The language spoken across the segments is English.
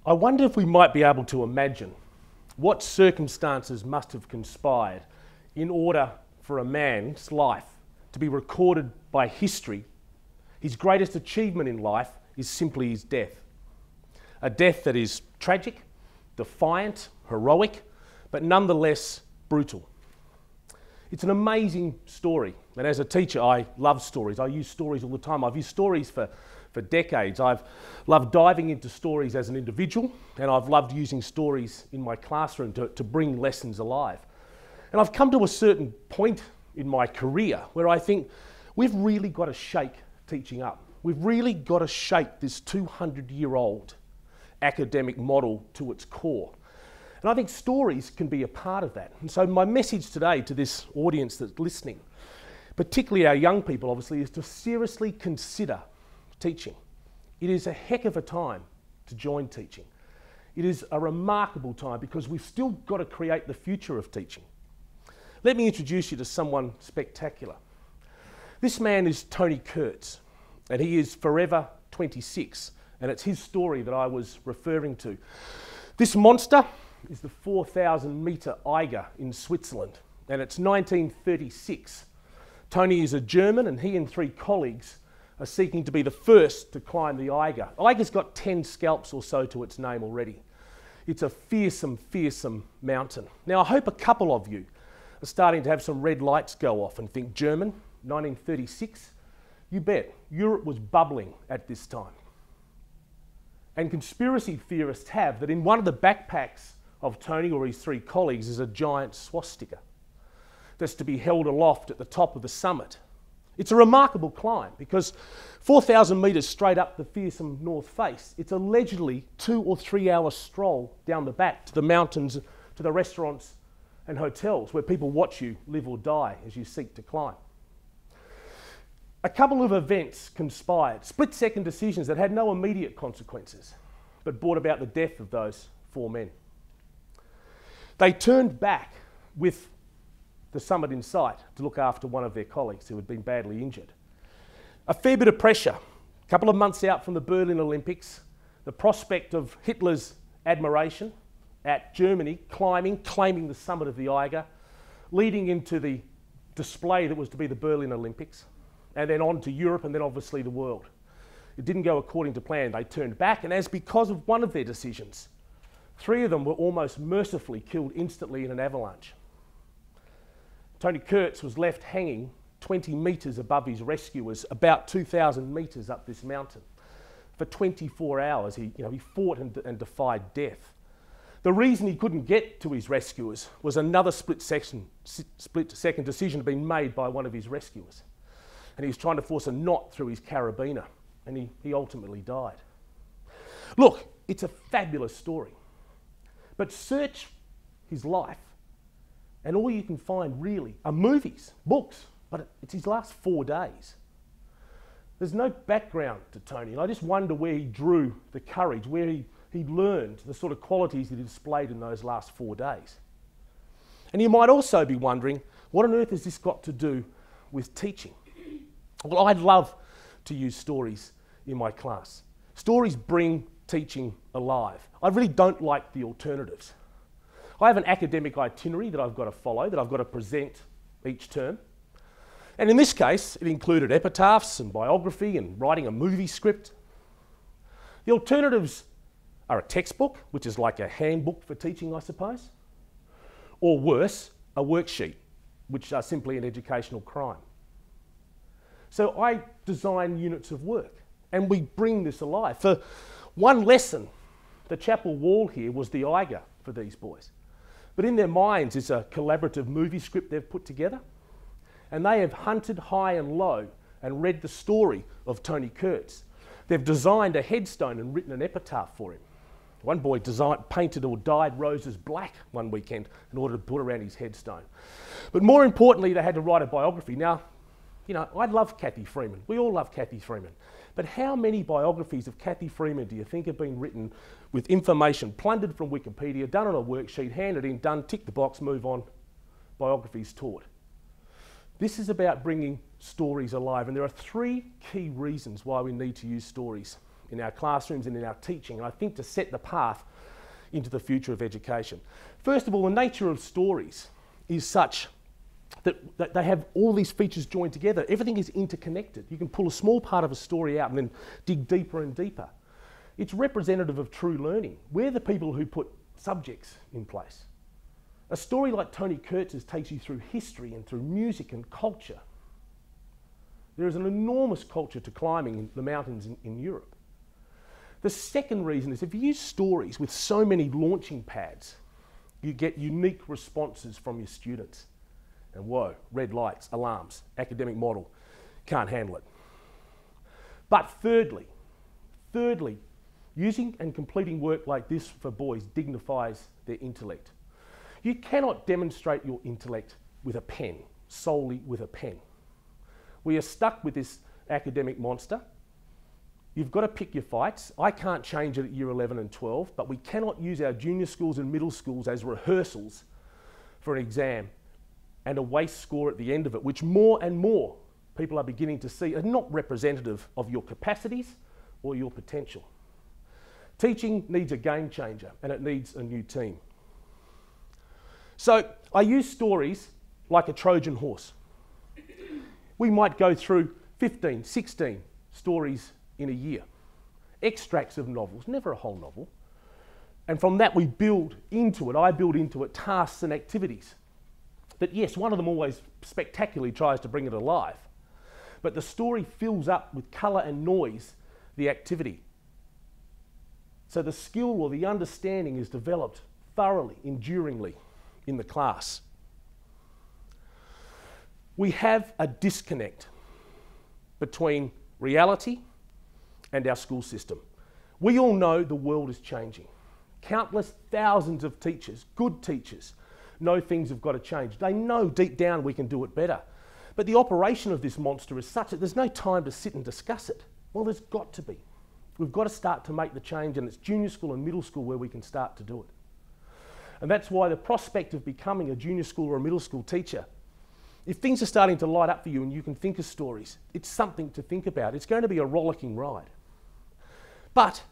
I wonder if we might be able to imagine what circumstances must have conspired in order for a man's life to be recorded by history. His greatest achievement in life is simply his death. A death that is tragic, defiant, heroic, but nonetheless brutal. It's an amazing story, and as a teacher I love stories. I use stories all the time. I've used stories for decades. I've loved diving into stories as an individual, and I've loved using stories in my classroom to bring lessons alive. And I've come to a certain point in my career where I think we've really got to shake teaching up. We've really got to shake this 200-year-old academic model to its core. And I think stories can be a part of that. And so my message today to this audience that's listening, particularly our young people obviously, is to seriously consider teaching. It is a heck of a time to join teaching. It is a remarkable time because we've still got to create the future of teaching. Let me introduce you to someone spectacular. This man is Tony Kurtz, and he is forever 26, and it's his story that I was referring to. This monster is the 4,000-metre Eiger in Switzerland, and it's 1936. Tony is a German, and he and 3 colleagues are seeking to be the first to climb the Eiger. Eiger's got 10 scalps or so to its name already. It's a fearsome, fearsome mountain. Now, I hope a couple of you are starting to have some red lights go off and think, German, 1936? You bet, Europe was bubbling at this time. And conspiracy theorists have that in one of the backpacks of Tony or his 3 colleagues is a giant swastika that's to be held aloft at the top of the summit. It's a remarkable climb because 4,000 metres straight up the fearsome north face, it's allegedly 2 or 3 hour stroll down the back to the mountains, to the restaurants and hotels where people watch you live or die as you seek to climb. A couple of events conspired, split-second decisions that had no immediate consequences, but brought about the death of those 4 men. They turned back with the summit in sight to look after one of their colleagues who had been badly injured. A fair bit of pressure. A couple of months out from the Berlin Olympics, the prospect of Hitler's admiration at Germany claiming the summit of the Eiger, leading into the display that was to be the Berlin Olympics, and then on to Europe and then obviously the world. It didn't go according to plan. They turned back, and as because of one of their decisions, 3 of them were almost mercifully killed instantly in an avalanche. Tony Kurtz was left hanging 20 metres above his rescuers, about 2,000 metres up this mountain. For 24 hours, he fought and defied death. The reason he couldn't get to his rescuers was another split-second decision had been made by one of his rescuers. And he was trying to force a knot through his carabiner, and he ultimately died. Look, it's a fabulous story, but search his life, and all you can find really are movies, books, but it's his last 4 days. There's no background to Tony, and I just wonder where he drew the courage, where he learned the sort of qualities that he displayed in those last 4 days. And you might also be wondering, what on earth has this got to do with teaching? Well, I'd love to use stories in my class. Stories bring teaching alive. I really don't like the alternatives. I have an academic itinerary that I've got to follow, that I've got to present each term. And in this case, it included epitaphs and biography and writing a movie script. The alternatives are a textbook, which is like a handbook for teaching, I suppose, or worse, a worksheet, which are simply an educational crime. So I design units of work, and we bring this alive. For one lesson, the chapel wall here was the Eiger for these boys. But in their minds is a collaborative movie script they've put together, and they have hunted high and low and read the story of Tony Kurtz. They've designed a headstone and written an epitaph for him. One boy painted or dyed roses black one weekend in order to put around his headstone. But more importantly, they had to write a biography. Now, I love Cathy Freeman. We all love Cathy Freeman. But how many biographies of Cathy Freeman do you think have been written with information plundered from Wikipedia, done on a worksheet, handed in, done, tick the box, move on, biographies taught? This is about bringing stories alive, and there are 3 key reasons why we need to use stories in our classrooms and in our teaching, and I think to set the path into the future of education. First of all, the nature of stories is such that they have all these features joined together. Everything is interconnected. You can pull a small part of a story out and then dig deeper and deeper. It's representative of true learning. We're the people who put subjects in place. A story like Tony Kurtz's takes you through history and through music and culture. There is an enormous culture to climbing in the mountains in Europe. The second reason is if you use stories with so many launching pads, you get unique responses from your students. And whoa, red lights, alarms, academic model, can't handle it. But thirdly, using and completing work like this for boys dignifies their intellect. You cannot demonstrate your intellect with a pen, solely with a pen. We are stuck with this academic monster. You've got to pick your fights. I can't change it at year 11 and 12, but we cannot use our junior schools and middle schools as rehearsals for an exam and a waste score at the end of it, which more and more people are beginning to see are not representative of your capacities or your potential. Teaching needs a game changer and it needs a new team. So I use stories like a Trojan horse. We might go through 15, 16 stories in a year, extracts of novels, never a whole novel. And from that we build into it, I build into it tasks and activities. That yes, one of them always spectacularly tries to bring it alive, but the story fills up with colour and noise the activity. So the skill or the understanding is developed thoroughly, enduringly in the class. We have a disconnect between reality and our school system. We all know the world is changing. Countless thousands of teachers, good teachers, know things have got to change. They know deep down we can do it better. But the operation of this monster is such that there's no time to sit and discuss it. Well, there's got to be. We've got to start to make the change, and it's junior school and middle school where we can start to do it. And that's why the prospect of becoming a junior school or a middle school teacher, if things are starting to light up for you and you can think of stories, it's something to think about. It's going to be a rollicking ride. But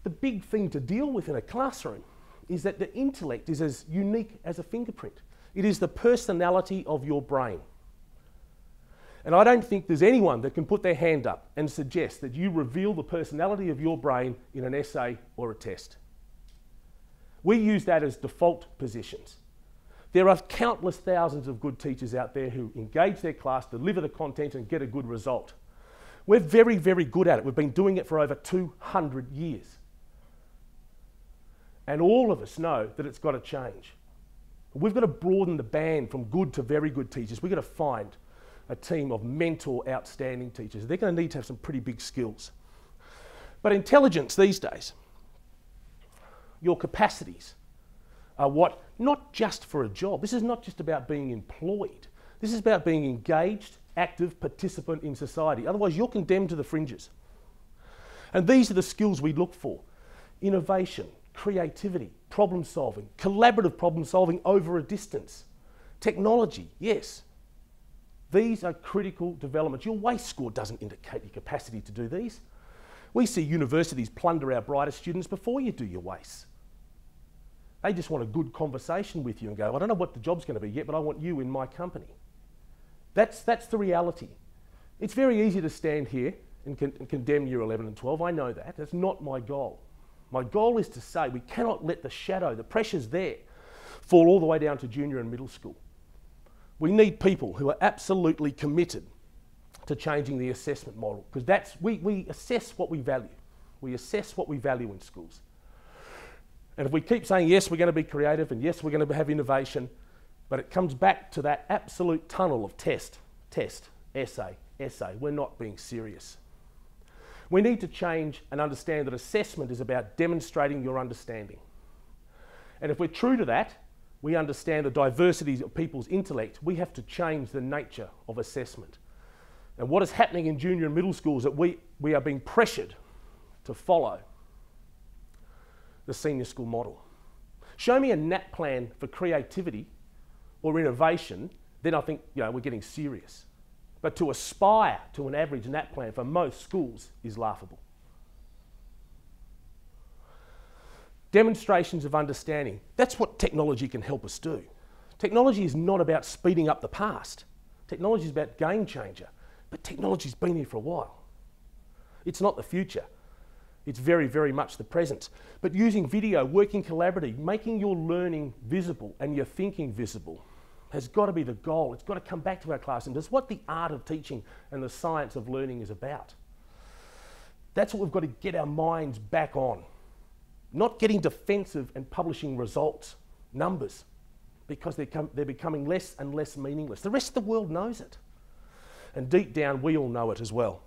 the big thing to deal with in a classroom is that the intellect is as unique as a fingerprint. It is the personality of your brain. And I don't think there's anyone that can put their hand up and suggest that you reveal the personality of your brain in an essay or a test. We use that as default positions. There are countless thousands of good teachers out there who engage their class, deliver the content and get a good result. We're very, very good at it. We've been doing it for over 200 years. And all of us know that it's got to change. We've got to broaden the band from good to very good teachers. We've got to find a team of mentor, outstanding teachers. They're going to need to have some pretty big skills. But intelligence these days, your capacities are what, not just for a job. This is not just about being employed. This is about being engaged, active participant in society. Otherwise, you're condemned to the fringes. And these are the skills we look for. Innovation, creativity, problem solving, collaborative problem solving over a distance. Technology, yes. These are critical developments. Your waste score doesn't indicate your capacity to do these. We see universities plunder our brightest students before you do your waste. They just want a good conversation with you and go, I don't know what the job's going to be yet, but I want you in my company. That's the reality. It's very easy to stand here and condemn year 11 and 12. I know that. That's not my goal. My goal is to say we cannot let the shadow, the pressures there, fall all the way down to junior and middle school. We need people who are absolutely committed to changing the assessment model, because we assess what we value. We assess what we value in schools. And if we keep saying, yes, we're going to be creative and yes, we're going to have innovation, but it comes back to that absolute tunnel of test, essay, we're not being serious. We need to change and understand that assessment is about demonstrating your understanding. And if we're true to that, we understand the diversity of people's intellect, we have to change the nature of assessment. And what is happening in junior and middle schools is that we are being pressured to follow the senior school model. Show me a NAP plan for creativity or innovation, then I think we're getting serious. But to aspire to an average NAP plan for most schools is laughable. demonstrations of understanding. That's what technology can help us do. Technology is not about speeding up the past. Technology is about game changer. But technology's been here for a while. It's not the future. It's very, very much the present. But using video, working collaboratively, making your learning visible and your thinking visible has got to be the goal. It's got to come back to our classrooms. It's what the art of teaching and the science of learning is about. That's what we've got to get our minds back on. Not getting defensive and publishing results, numbers, because they're becoming less and less meaningless. The rest of the world knows it. And deep down, we all know it as well.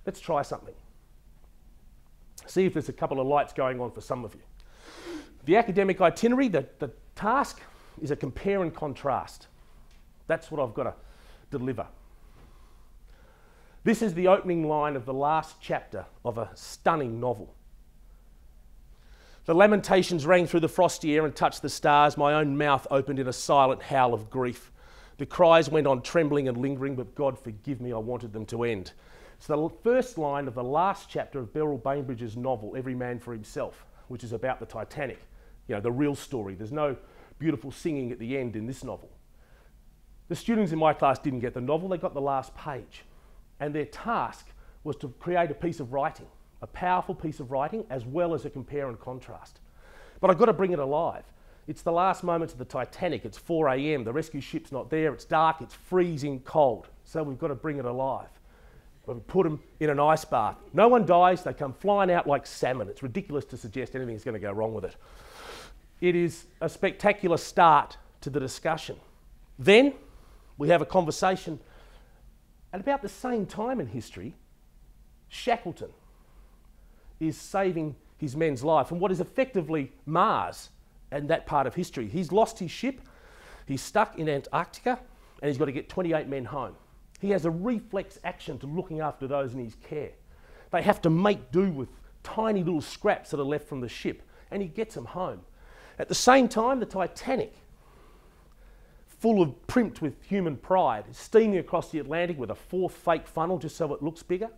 Let's try something. See if there's a couple of lights going on for some of you. The academic itinerary, the task is a compare and contrast. That's what I've got to deliver. This is the opening line of the last chapter of a stunning novel. The lamentations rang through the frosty air and touched the stars. My own mouth opened in a silent howl of grief. The cries went on trembling and lingering, but God forgive me, I wanted them to end. It's the first line of the last chapter of Beryl Bainbridge's novel, Every Man for Himself, which is about the Titanic, you know, the real story. There's no beautiful singing at the end in this novel. The students in my class didn't get the novel, they got the last page. And their task was to create a piece of writing, a powerful piece of writing, as well as a compare and contrast. But I've got to bring it alive. It's the last moments of the Titanic. It's 4 a.m. The rescue ship's not there. It's dark. It's freezing cold. So we've got to bring it alive. We put them in an ice bath. No one dies. They come flying out like salmon. It's ridiculous to suggest anything's going to go wrong with it. It is a spectacular start to the discussion. Then we have a conversation. At about the same time in history, Shackleton is saving his men's life in what is effectively Mars and that part of history. He's lost his ship, he's stuck in Antarctica, and he's got to get 28 men home. He has a reflex action to looking after those in his care. They have to make do with tiny little scraps that are left from the ship, and he gets them home. At the same time, the Titanic, full of primped with human pride, is steaming across the Atlantic with a fourth fake funnel just so it looks bigger.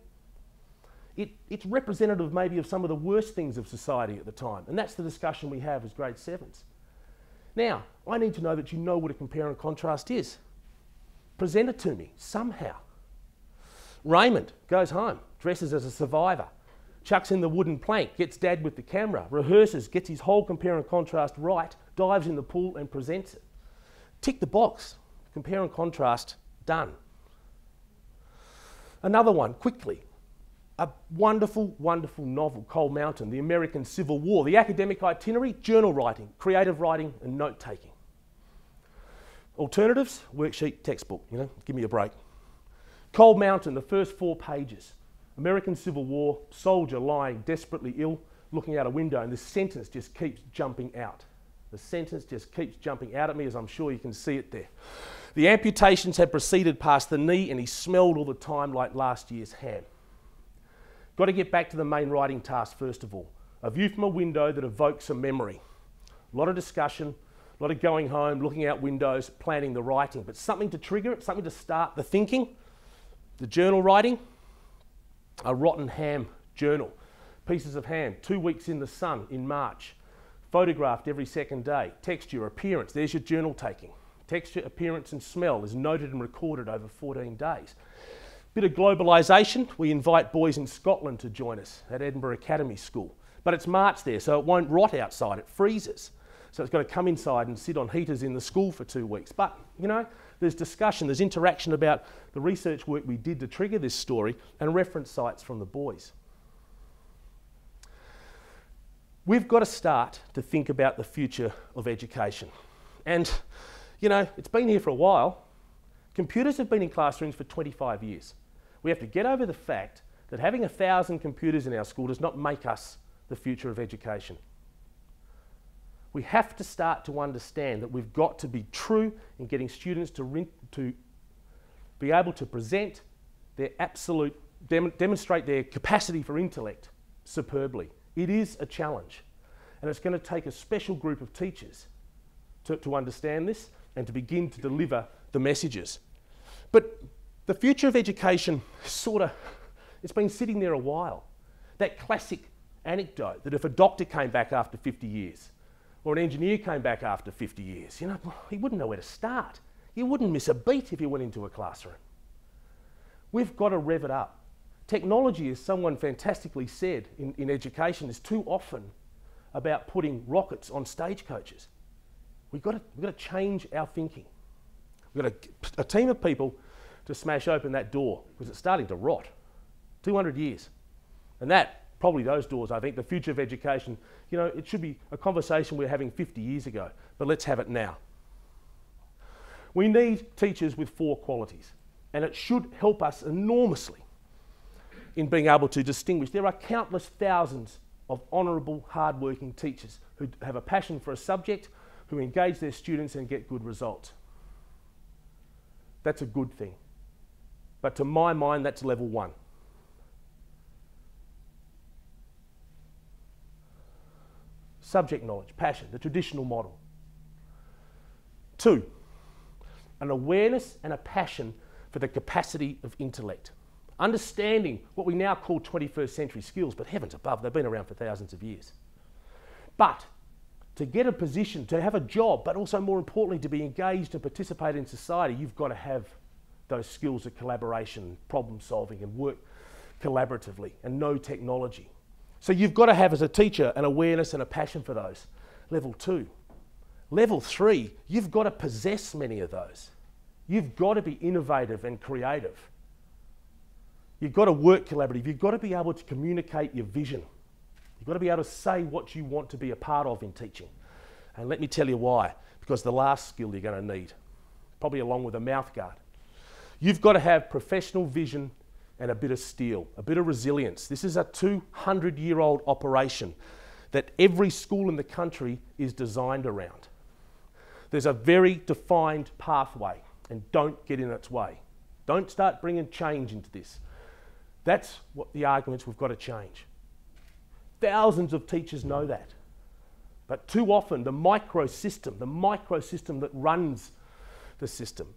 It's representative maybe of some of the worst things of society at the time, and that's the discussion we have as grade 7s. Now, I need to know that you know what a compare and contrast is. Present it to me, somehow. Raymond goes home, dresses as a survivor, chucks in the wooden plank, gets Dad with the camera, rehearses, gets his whole compare and contrast right, dives in the pool and presents it. Tick the box, compare and contrast, done. Another one, quickly. A wonderful, wonderful novel, Cold Mountain, the American Civil War. The academic itinerary, journal writing, creative writing and note-taking. Alternatives, worksheet, textbook, you know, give me a break. Cold Mountain, the first 4 pages. American Civil War, soldier lying desperately ill, looking out a window, and this sentence just keeps jumping out. The sentence just keeps jumping out at me, as I'm sure you can see it there. The amputations had proceeded past the knee and he smelled all the time like last year's ham. Got to get back to the main writing task first of all. A view from a window that evokes a memory. A lot of discussion, a lot of going home, looking out windows, planning the writing, but something to trigger it, something to start the thinking. The journal writing, a rotten ham journal. Pieces of ham, 2 weeks in the sun in March. Photographed every second day. Texture, appearance, there's your journal taking. Texture, appearance and smell is noted and recorded over 14 days. Bit of globalisation, we invite boys in Scotland to join us at Edinburgh Academy School. But it's March there, so it won't rot outside, it freezes. So it's got to come inside and sit on heaters in the school for 2 weeks. But, you know, there's discussion, there's interaction about the research work we did to trigger this story and reference sites from the boys. We've got to start to think about the future of education. And, you know, it's been here for a while. Computers have been in classrooms for 25 years. We have to get over the fact that having 1,000 computers in our school does not make us the future of education. We have to start to understand that we've got to be true in getting students to be able to present their absolute, demonstrate their capacity for intellect superbly. It is a challenge, and it's going to take a special group of teachers to understand this and to begin to deliver the messages. But the future of education it's been sitting there a while. That classic anecdote that if a doctor came back after 50 years, or an engineer came back after 50 years, you know, he wouldn't know where to start. You wouldn't miss a beat if you went into a classroom. We've got to rev it up. Technology, as someone fantastically said in education, is too often about putting rockets on stagecoaches. We've got to change our thinking. We've got a team of people to smash open that door because it's starting to rot. 200 years. And that, probably those doors, I think, the future of education, you know, it should be a conversation we were having 50 years ago, but let's have it now. We need teachers with 4 qualities, and it should help us enormously in being able to distinguish. There are countless thousands of honourable, hard-working teachers who have a passion for a subject, who engage their students and get good results. That's a good thing. But to my mind, that's level 1. Subject knowledge, passion, the traditional model. 2, an awareness and a passion for the capacity of intellect. Understanding what we now call 21st century skills, but heavens above, they've been around for thousands of years. But to get a position, to have a job, but also more importantly, to be engaged and participate in society, you've got to have those skills of collaboration, problem solving, and work collaboratively, and know technology. So you've got to have, as a teacher, an awareness and a passion for those. Level 2. Level 3, you've got to possess many of those. You've got to be innovative and creative. You've got to work collaborative. You've got to be able to communicate your vision. You've got to be able to say what you want to be a part of in teaching. And let me tell you why. Because the last skill you're going to need, probably along with a mouth guard, you've got to have professional vision and a bit of steel, a bit of resilience. This is a 200-year-old operation that every school in the country is designed around. There's a very defined pathway, and don't get in its way. Don't start bringing change into this. That's what the arguments we've got to change. Thousands of teachers know that. But too often, the microsystem that runs the system,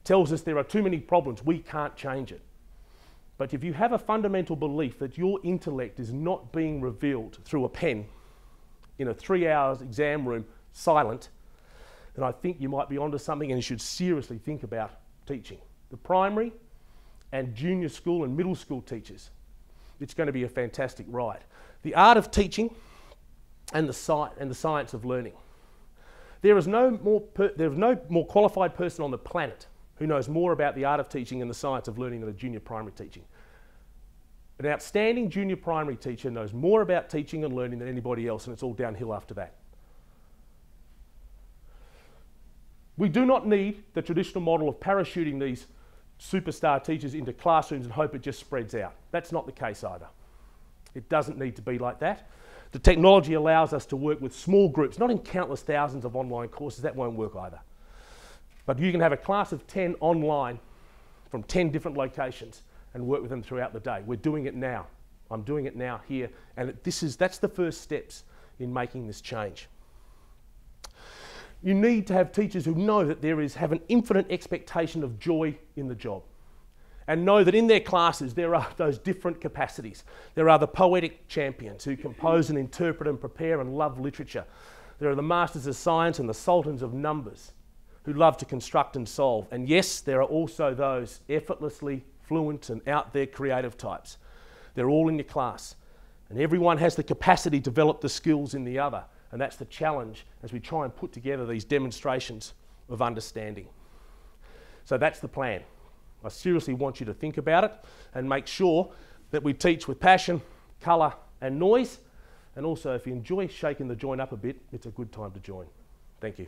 tells us there are too many problems, we can't change it. But if you have a fundamental belief that your intellect is not being revealed through a pen in a 3-hour exam room, silent, then I think you might be onto something and you should seriously think about teaching. The primary and junior school and middle school teachers, it's going to be a fantastic ride. The art of teaching and the science of learning. There is no more qualified person on the planet who knows more about the art of teaching and the science of learning than a junior primary teacher. An outstanding junior primary teacher knows more about teaching and learning than anybody else, and it's all downhill after that. We do not need the traditional model of parachuting these superstar teachers into classrooms and hope it just spreads out. That's not the case either. It doesn't need to be like that. The technology allows us to work with small groups, not in countless thousands of online courses. That won't work either. But you can have a class of 10 online from 10 different locations and work with them throughout the day. We're doing it now. I'm doing it now here. And that's the first steps in making this change. You need to have teachers who know that have an infinite expectation of joy in the job, and know that in their classes there are those different capacities. There are the poetic champions who compose and interpret and prepare and love literature. There are the masters of science and the sultans of numbers who love to construct and solve. And yes, there are also those effortlessly fluent and out there creative types. They're all in your class, and everyone has the capacity to develop the skills in the other. And that's the challenge as we try and put together these demonstrations of understanding. So that's the plan. I seriously want you to think about it and make sure that we teach with passion, colour and noise. And also, if you enjoy shaking the joint up a bit, it's a good time to join. Thank you.